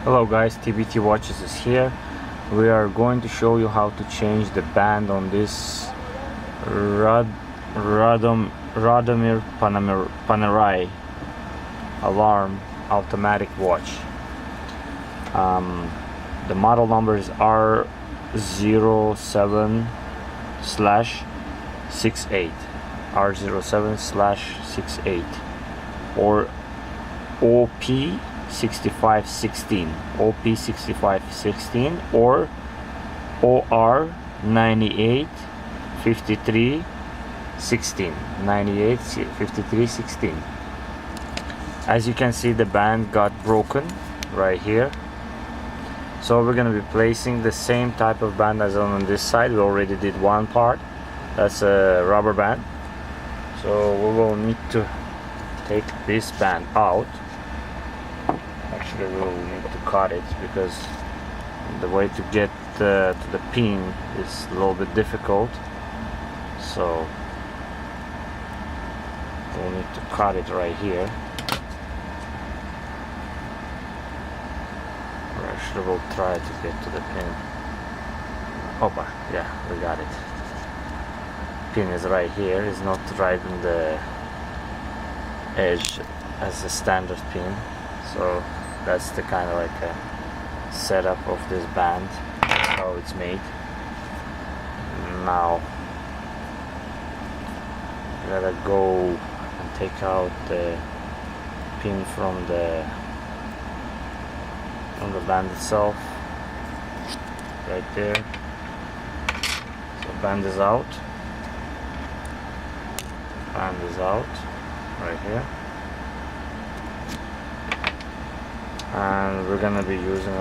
Hello guys, TBT Watches is here. We are going to show you how to change the band on this Radomir Panerai alarm automatic watch. The model number is R07/68 R07/68 or OP6516 or OR985316. As you can see, the band got broken right here, so we're going to be placing the same type of band as on this side. We already did one part, that's a rubber band, so we will need to take this band out. Actually, we will need to cut it because the way to get to the pin is a little bit difficult, so we'll need to cut it right here. Actually, we'll try to get to the pin. Opa, yeah, we got it. Pin is right here, it's not right in the edge as a standard pin, so that's the kind of like a setup of this band. That's how it's made. Now we gotta go and take out the pin from the band itself, right there. So band is out. Band is out right here, and we're gonna be using